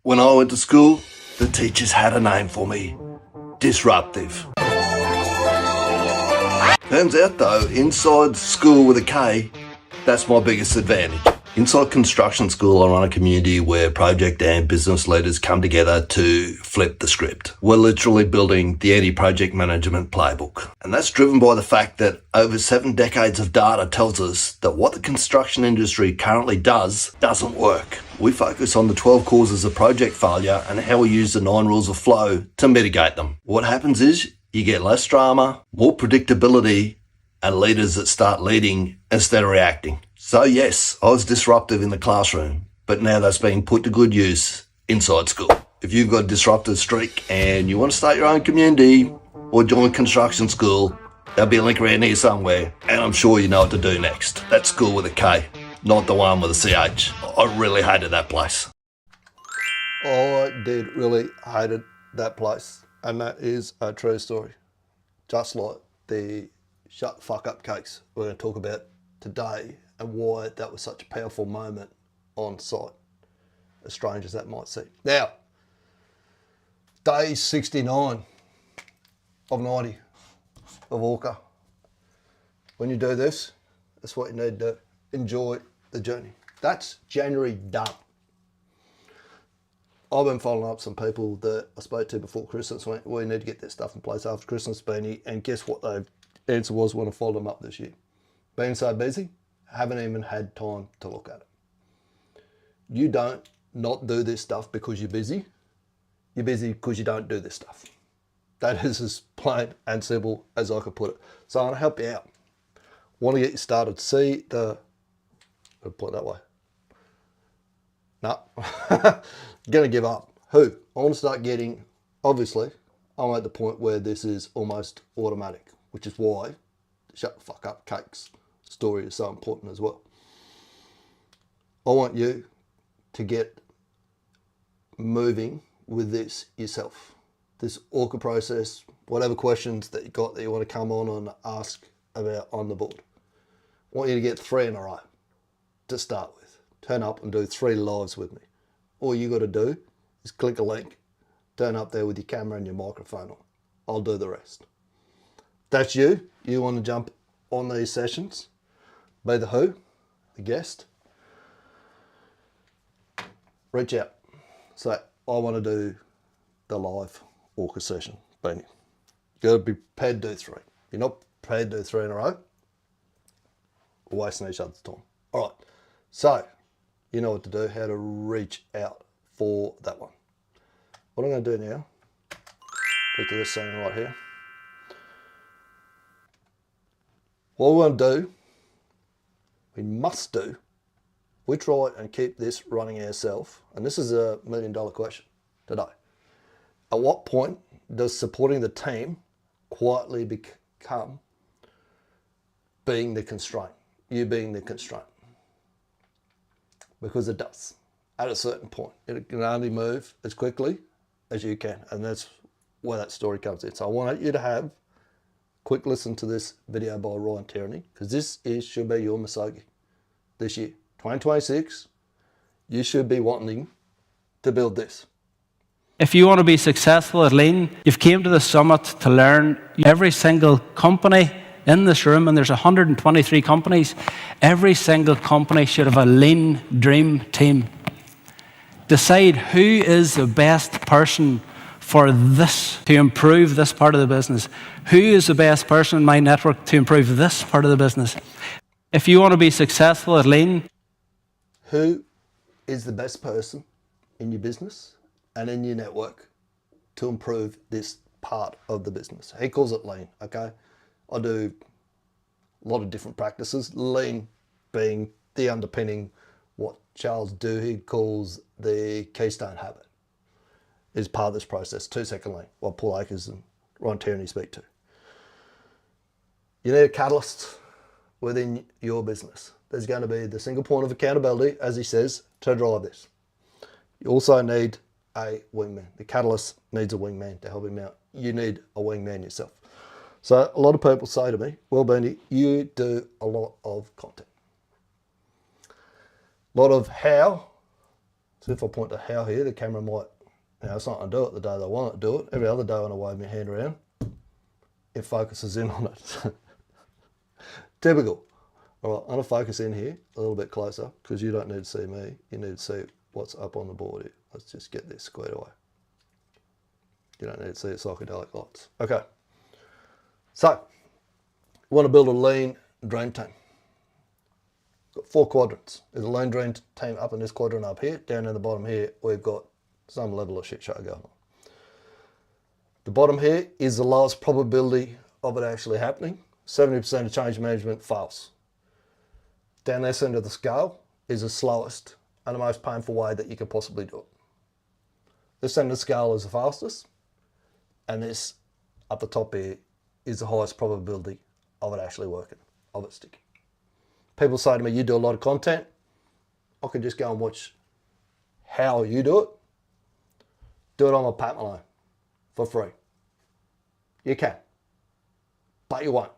When I went to school, the teachers had a name for me. Disruptive. Turns out though, inside school with a K, that's my biggest advantage. Inside construction school, I run a community where project and business leaders come together to flip the script. We're literally building the anti-project management playbook. And that's driven by the fact that over 7 decades of data tells us that what the construction industry currently does doesn't work. We focus on the 12 causes of project failure and how we use the 9 rules of flow to mitigate them. What happens is you get less drama, more predictability, and leaders that start leading instead of reacting. So yes, I was disruptive in the classroom, but now that's being put to good use inside school. If you've got a disruptive streak and you want to start your own community or join construction school, there'll be a link around here somewhere, and I'm sure you know what to do next. That's school with a K, not the one with a CH. I really hated that place. I did really hated that place, and that is a true story. Just like the shut the fuck up cakes we're going to talk about today and why that was such a powerful moment on site, as strange as that might seem. Now, day 69 of 90 of ORCA. When you do this, that's what you need to do. Enjoy the journey. That's January done. I've been following up some people that I spoke to before Christmas. Went, we need to get this stuff in place after Christmas, Beanie. And guess what the answer was when I followed them up this year? Being so busy, haven't even had time to look at it. You don't not do this stuff because you're busy. You're busy because you don't do this stuff. That is as plain and simple as I could put it. So I'm going to help you out. Want to get you started. See the... I'll put it that way. No. Going to give up. Who? I want to start getting... Obviously, I'm at the point where this is almost automatic, which is why the shut the fuck up cakes story is so important as well. I want you to get moving with this yourself. This ORCA process, whatever questions that you got that you want to come on and ask about on the board. I want you to get 3 in a row to start with. Turn up and do 3 lives with me. All you got to do is click a link, turn up there with your camera and your microphone on. I'll do the rest. That's you. You want to jump on these sessions, be the who, the guest. Reach out. Say, I want to do the live ORCA session. Beanie. You got to be prepared to do 3. If you're not prepared to do 3 in a row, we're wasting each other's time. All right. So, you know what to do, how to reach out for that one. What I'm going to do now, click to this thing right here. What we want to do, we must do, we try and keep this running ourselves, and this is a $1 million question today. At what point does supporting the team quietly become being the constraint, you being the constraint? Because it does. At a certain point, it can only move as quickly as you can, and that's where that story comes in. So I want you to have a quick listen to this video by Ryan Tierney, because this should be your Masogi this year. 2026, you should be wanting to build this. If you want to be successful at Lean, you've came to the summit to learn. Every single company in this room, and there's 123 companies, every single company should have a Lean dream team. Decide who is the best person for this, to improve this part of the business. Who is the best person in my network to improve this part of the business? If you want to be successful at Lean, who is the best person in your business and in your network to improve this part of the business? He calls it Lean, okay? I do a lot of different practices, Lean being the underpinning, what Charles Duhigg calls the keystone habit, is part of this process. 2-second Lean, what Paul Akers and Ron Tierney speak to. You need a catalyst within your business. There's going to be the single point of accountability, as he says, to drive this. You also need a wingman. The catalyst needs a wingman to help him out. You need a wingman yourself. So a lot of people say to me, well, Benny, you do a lot of content. A lot of how So if I point to how here, the camera might, it's not going to do it the day they want it to do it. Every other day when I wave my hand around, it focuses in on it. Typical. All right, I'm going to focus in here a little bit closer because you don't need to see me. You need to see what's up on the board here. Let's just get this squared away. You don't need to see the psychedelic lights. Okay. So, we want to build a lean dream team. Got 4 quadrants. There's a lean dream team up in this quadrant up here. Down in the bottom here, we've got some level of shit show going on. The bottom here is the lowest probability of it actually happening. 70% of change management fails. Down this end of the scale is the slowest and the most painful way that you can possibly do it. This end of the scale is the fastest, and this up the top here is the highest probability of it actually working, of it sticking. People say to me, you do a lot of content. I can just go and watch how you do it. Do it on my Pat Malone for free. You can, but you won't.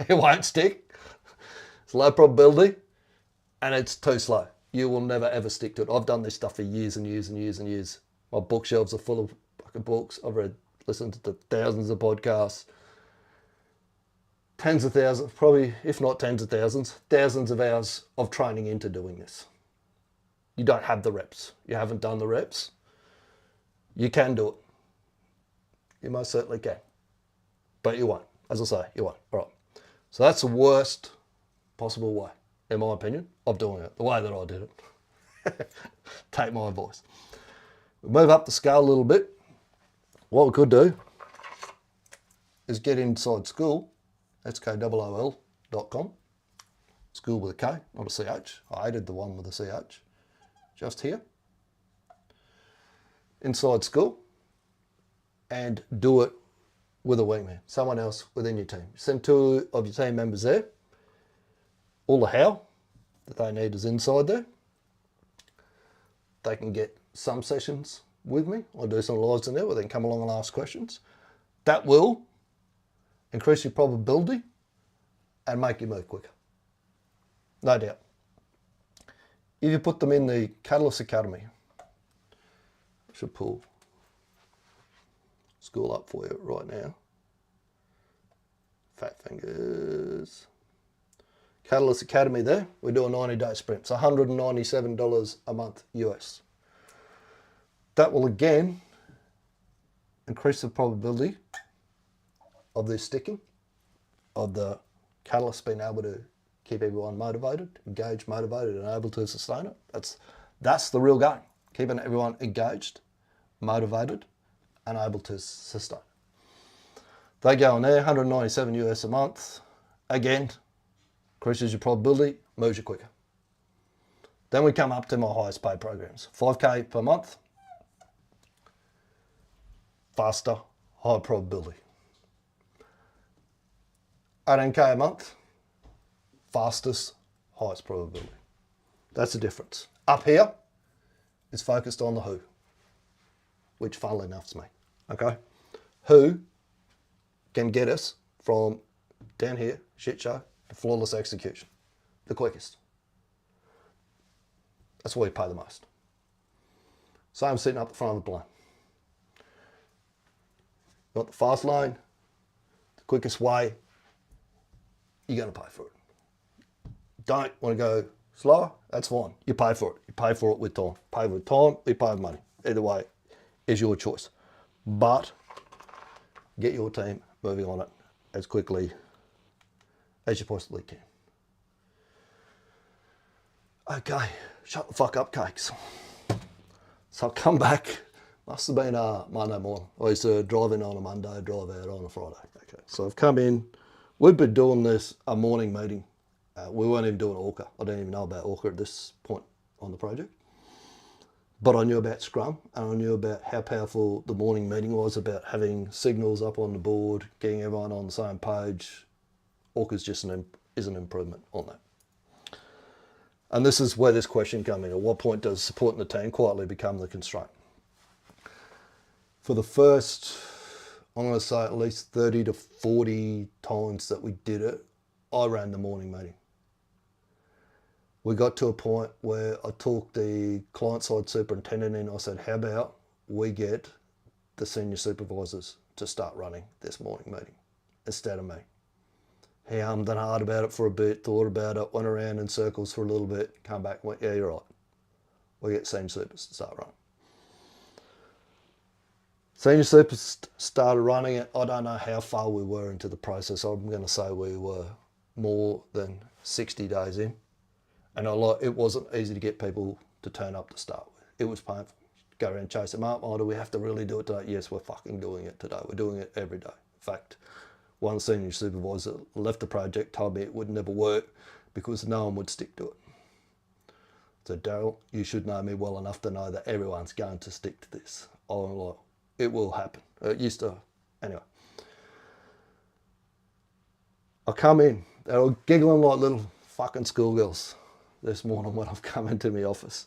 It won't stick. It's low probability, and it's too slow. You will never ever stick to it. I've done this stuff for years and years and years and years. My bookshelves are full of fucking books. I've listened to thousands of podcasts. Tens of thousands, probably, if not tens of thousands of hours of training into doing this. You don't have the reps. You haven't done the reps. You can do it. You most certainly can. But you won't. As I say, you won't. All right. So that's the worst possible way, in my opinion, of doing it. The way that I did it. Take my advice. We move up the scale a little bit. What we could do is get inside school, skool.com. School with a K, not a CH. I hated the one with a CH. Just here. Inside school. And do it with a wingman, someone else within your team. Send 2 of your team members there. All the how that they need is inside there. They can get some sessions with me. I'll do some lives in there where they can come along and ask questions. That will increase your probability and make you move quicker. No doubt. If you put them in the Catalyst Academy, I should pull school up for you right now. Fat fingers. Catalyst Academy there, we do a 90-day sprint. It's $197 a month US. That will again increase the probability of this sticking, of the catalyst being able to keep everyone motivated, engaged, motivated, and able to sustain it. That's the real game, keeping everyone engaged, motivated, and able to sustain. They go in there, 197 US a month. Again, increases your probability, moves you quicker. Then we come up to my highest paid programs. 5K per month, faster, higher probability. 18K a month, fastest, highest probability. That's the difference. Up here is focused on the who, which funnily enough is me, okay? Who can get us from down here, shit show, to flawless execution, the quickest. That's where we pay the most. So I'm sitting up the front of the plane. Got the fast lane, the quickest way, you're going to pay for it. Don't want to go slower, that's fine. You pay for it. You pay for it with time. Pay with time, we pay with money. Either way is your choice. But get your team moving on it as quickly as you possibly can. Okay, shut the fuck up, cakes. So I'll come back. Must have been Monday morning. I used to drive in on a Monday, drive out on a Friday. Okay, so I've come in. We've been doing this, a morning meeting. We weren't even doing ORCA. I didn't even know about ORCA at this point on the project. But I knew about Scrum, and I knew about how powerful the morning meeting was, about having signals up on the board, getting everyone on the same page. ORCA's just is an improvement on that. And this is where this question comes in. At what point does supporting the team quietly become the constraint? For the first, I'm going to say at least 30 to 40 times that we did it, I ran the morning meeting. We got to a point where I took the client-side superintendent in. I said, how about we get the senior supervisors to start running this morning meeting instead of me? He hummed and hawed about it for a bit, thought about it, went around in circles for a little bit, come back and went, yeah, you're right. We get senior supers to start running. Senior supers started running it. I don't know how far we were into the process. I'm going to say we were more than 60 days in. And it wasn't easy to get people to turn up to start with. It was painful. Go around and chase them up. Oh, do we have to really do it today? Yes, we're fucking doing it today. We're doing it every day. In fact, one senior supervisor left the project, told me it would never work because no one would stick to it. So Daryl, you should know me well enough to know that everyone's going to stick to this. I'm like, it will happen. It used to. Anyway. I come in. They were giggling like little fucking schoolgirls this morning when I've come into my office.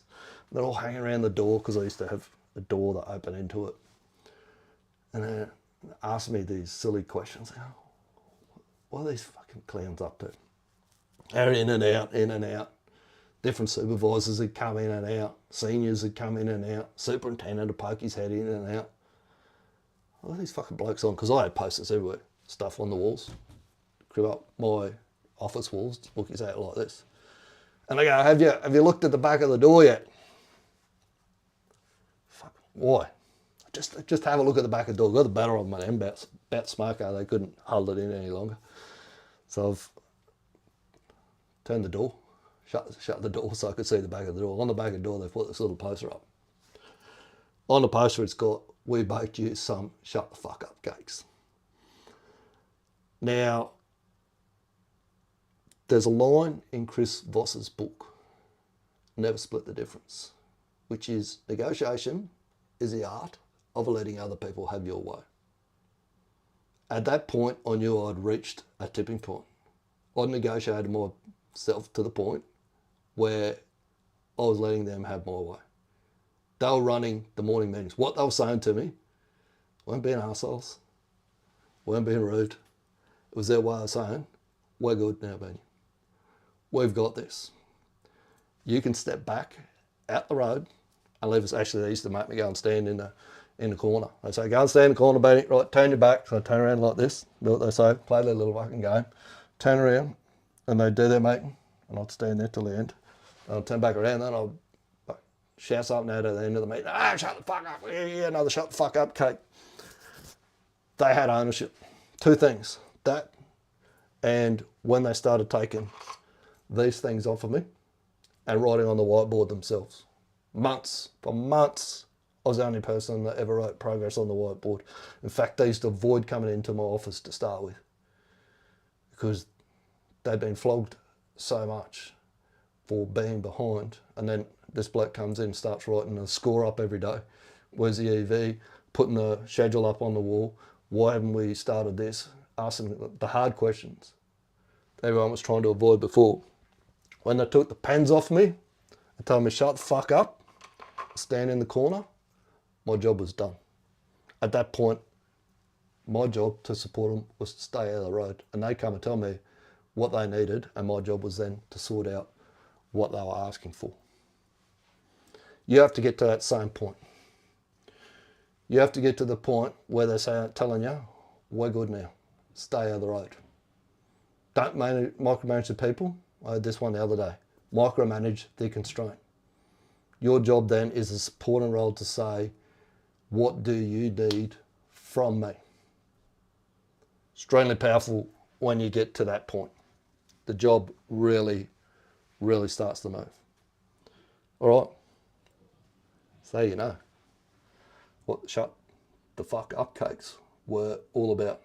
They're all hanging around the door because I used to have a door that opened into it. And they asked me these silly questions. What are these fucking clowns up to? They're in and out, in and out. Different supervisors had come in and out. Seniors had come in and out. Superintendent would poke his head in and out. What are these fucking blokes on? Because I had posters everywhere. Stuff on the walls. Crib up my office walls. Look his out like this. And I go, have you looked at the back of the door yet? Fuck, why? Just have a look at the back of the door. Got the batter on my end about smoker. They couldn't hold it in any longer. So I've turned the door, shut the door so I could see the back of the door. On the back of the door, they've put this little poster up. On the poster, it's got, we baked you some shut the fuck up cakes. Now, there's a line in Chris Voss's book, Never Split the Difference, which is negotiation is the art of letting other people have your way. At that point, I knew I'd reached a tipping point. I'd negotiated myself to the point where I was letting them have my way. They were running the morning meetings. What they were saying to me weren't being arseholes, weren't being rude. It was their way of saying, we're good now, Benny. We've got this. You can step back out the road and leave us. Actually, they used to make me go and stand in the corner. They say, go and stand in the corner, Benny. Right, turn your back. So I turn around like this. Do what they say. Play their little fucking game. Turn around and they'd do their meeting. And I'd stand there till the end. And I'd turn back around and I'd shout something out at the end of the meeting. Ah, shut the fuck up. Yeah, another shut the fuck up cake. They had ownership. Two things. That and when they started taking these things off of me and writing on the whiteboard themselves. For months, I was the only person that ever wrote progress on the whiteboard. In fact, they used to avoid coming into my office to start with because they'd been flogged so much for being behind. And then this bloke comes in and starts writing a score up every day. Where's the EV? Putting the schedule up on the wall. Why haven't we started this? Asking the hard questions everyone was trying to avoid before. When they took the pens off me and told me shut the fuck up, stand in the corner, my job was done. At that point, my job to support them was to stay out of the road. And they come and tell me what they needed, and my job was then to sort out what they were asking for. You have to get to that same point. You have to get to the point where they say, telling you, we're good now. Stay out of the road. Don't micromanage the people. I had this one the other day. Micromanage the constraint. Your job then is a supporting role to say, what do you need from me? Extremely powerful when you get to that point. The job really, really starts to move. All right. So you know what shut the fuck up cakes were all about.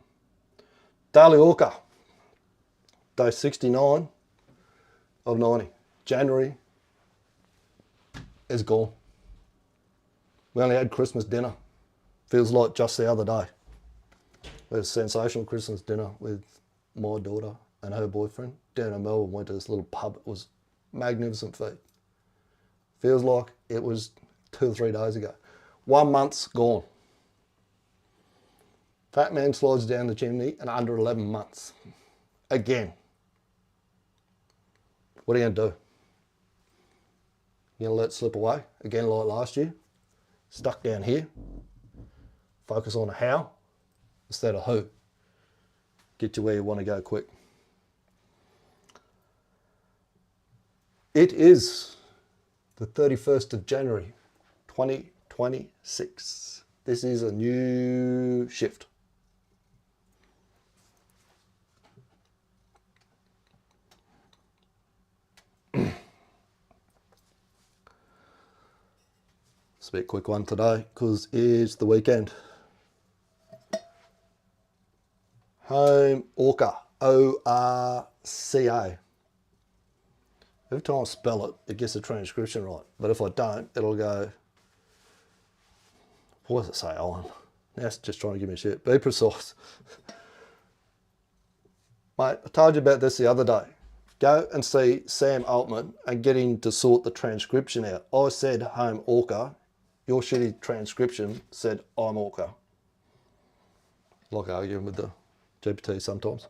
Daily ORCA. Day 69 of 90. January is gone. We only had Christmas dinner. Feels like just the other day. We had a sensational Christmas dinner with my daughter and her boyfriend down in Melbourne. Went to this little pub. It was magnificent feed. Feels like it was 2 or 3 days ago. 1 month's gone. Fat man slides down the chimney in under 11 months. Again. What are you going to do? You're going to let it slip away, again like last year. Stuck down here. Focus on the how instead of who. Get you where you want to go quick. It is the 31st of January, 2026. This is a new shift. It's a bit quick one today because it's the weekend. Home ORCA, ORCA. Every time I spell it, it gets the transcription right. But if I don't, it'll go, what does it say, Owen? Now it's just trying to give me shit. Be precise. Mate, I told you about this the other day. Go and see Sam Altman and get him to sort the transcription out. I said home ORCA. Your shitty transcription said I'm ORCA. Like arguing with the GPT sometimes.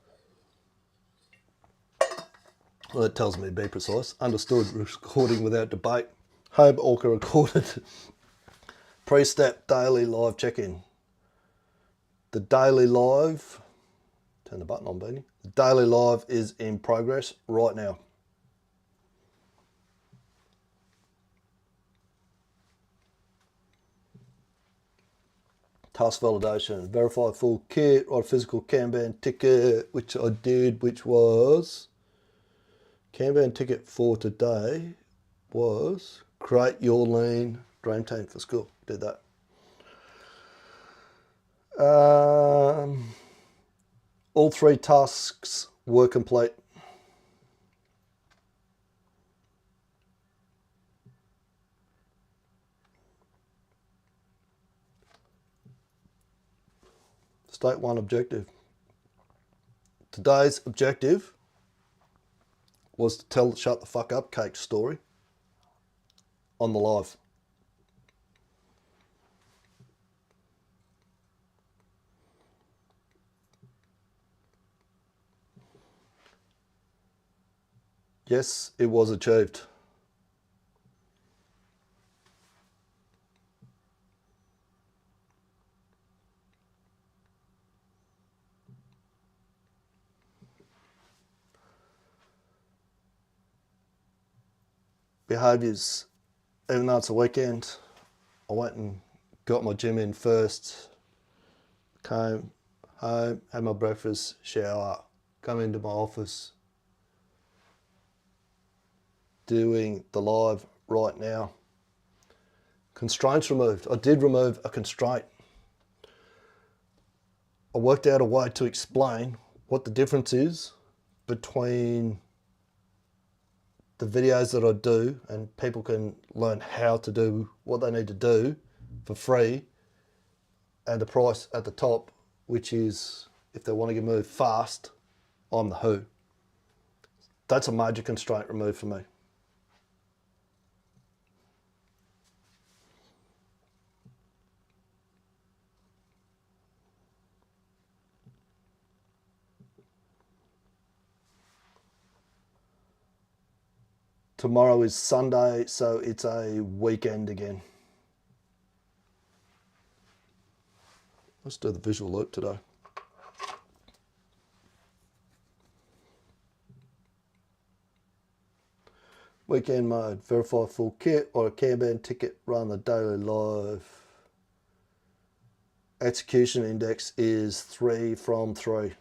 Well, it tells me to be precise. Understood, recording without debate. Home ORCA recorded. Pre-step daily live check-in. The daily live, turn the button on, Beanie. The daily live is in progress right now. Task validation, verify full kit, write a physical Kanban ticket, which I did, which was, Kanban ticket for today was create your lean dream team for school. Did that. All 3 tasks were complete. State 1 objective. Today's objective was to tell the shut the fuck up cake story on the live. Yes, it was achieved. Behaviours, even though it's a weekend, I went and got my gym in first, came home, had my breakfast, shower, come into my office, doing the live right now. Constraints removed. I did remove a constraint. I worked out a way to explain what the difference is between the videos that I do, and people can learn how to do what they need to do for free, and the price at the top, which is if they want to get moved fast, I'm the who. That's a major constraint removed for me. Tomorrow is Sunday, so it's a weekend again. Let's do the visual loop today. Weekend mode, verify full kit or a Kanban ticket, run the daily live. Execution index is 3 from 3.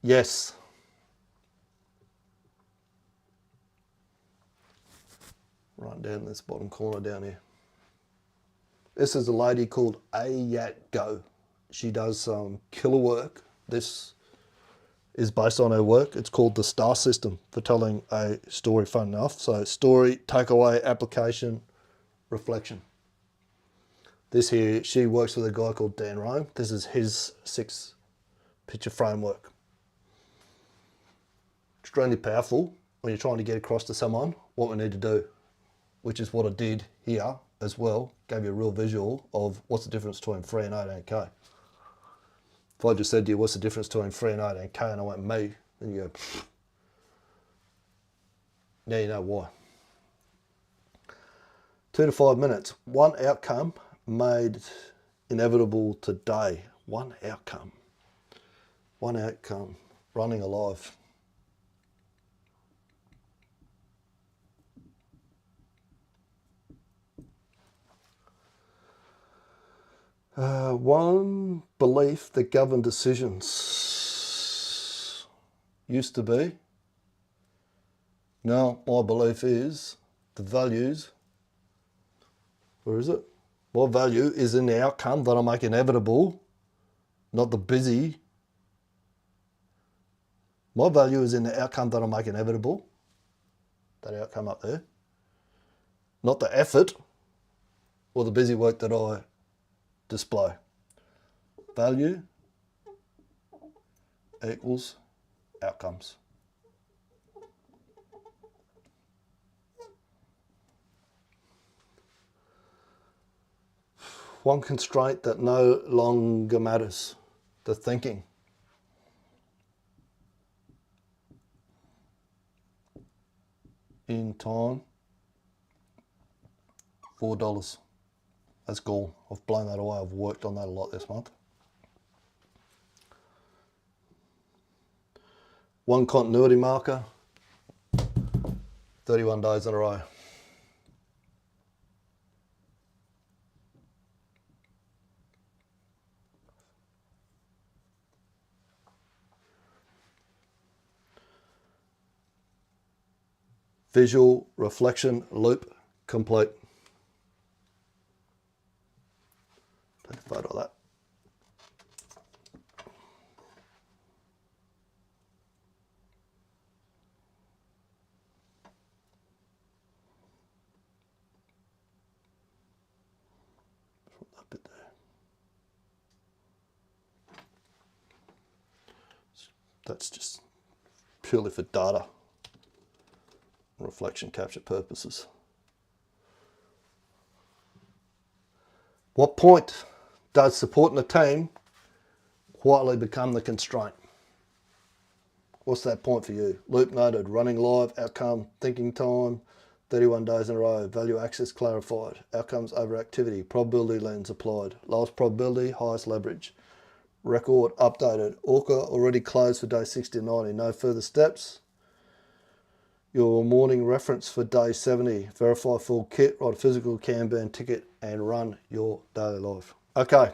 Yes. Right down this bottom corner down here. This is a lady called Ayat Go. She does some killer work. This is based on her work. It's called the STAR system for telling a story fun enough. So story, takeaway, application, reflection. This here, she works with a guy called Dan Rome. This is his 6 picture framework. Extremely powerful when you're trying to get across to someone what we need to do. which is what I did here as well, gave you a real visual of what's the difference between 3 and 18k. If I just said to you, what's the difference between 3 and 18k, and I went, me, then you go, pfft. Now you know why. 2 to 5 minutes. One outcome made inevitable today. One outcome. One outcome. Running alive. One belief that governed decisions used to be. Now my belief is the values. Where is it? My value is in the outcome that I make inevitable, not the busy. My value is in the outcome that I make inevitable. That outcome up there. Not the effort or the busy work that I display. Value equals outcomes. One constraint that no longer matters, the thinking. In time, $4. That's gone. I've blown that away. I've worked on that a lot this month. One continuity marker, 31 days in a row. Visual reflection loop complete. Take a photo of that. That bit there. That's just purely for data. Reflection capture purposes. What point does supporting a team quietly become the constraint? What's that point for you? Loop noted, running live, outcome, thinking time, 31 days in a row, value access clarified, outcomes over activity, probability lens applied, lowest probability, highest leverage, record updated, ORCA already closed for day 60 and 90, no further steps. Your morning reference for day 70, verify full kit, write a physical Kanban ticket and run your daily life. Okay,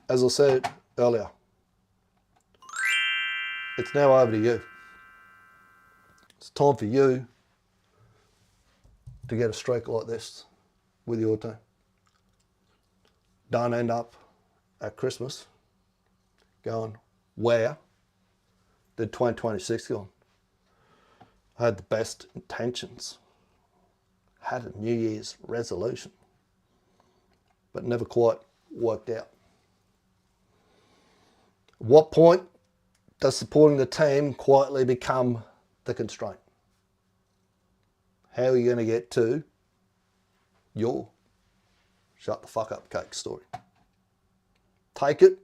as I said earlier, it's now over to you. It's time for you to get a streak like this with your team. Don't end up at Christmas going, where did 2026 go? I had the best intentions, had a New Year's resolution, but never quite worked out. At what point does supporting the team quietly become the constraint? How are you going to get to your shut the fuck up cake story? Take it,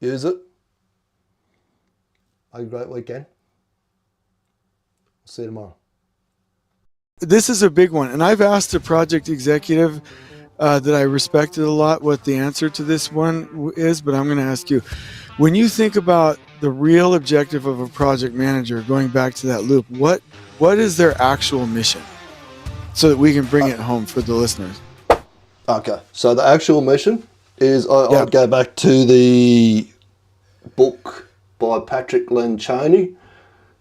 use it, have a great weekend. See you tomorrow. This is a big one, and I've asked a project executive that I respected a lot what the answer to this one is, but I'm going to ask you. When you think about the real objective of a project manager, going back to that loop, what is their actual mission so that we can bring it home for the listeners? Okay, so the actual mission is, I'd go back to the book by Patrick Lencioni,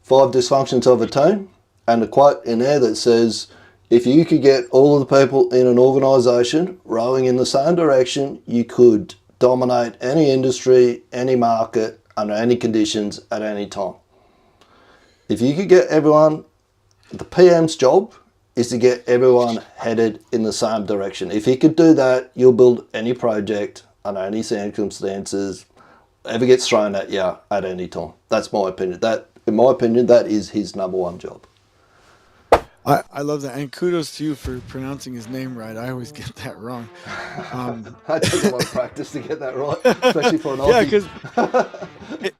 5 Dysfunctions of a Team, and a quote in there that says, if you could get all of the people in an organisation rowing in the same direction, you could dominate any industry, any market, under any conditions, at any time. If you could get everyone, the PM's job is to get everyone headed in the same direction. If he could do that, you'll build any project under any circumstances, whatever gets thrown at you at any time. That's my opinion. In my opinion, that is his number one job. I love that, and kudos to you for pronouncing his name right. I always get that wrong. I took a lot of practice to get that right, especially for an Yeah, Aussie. because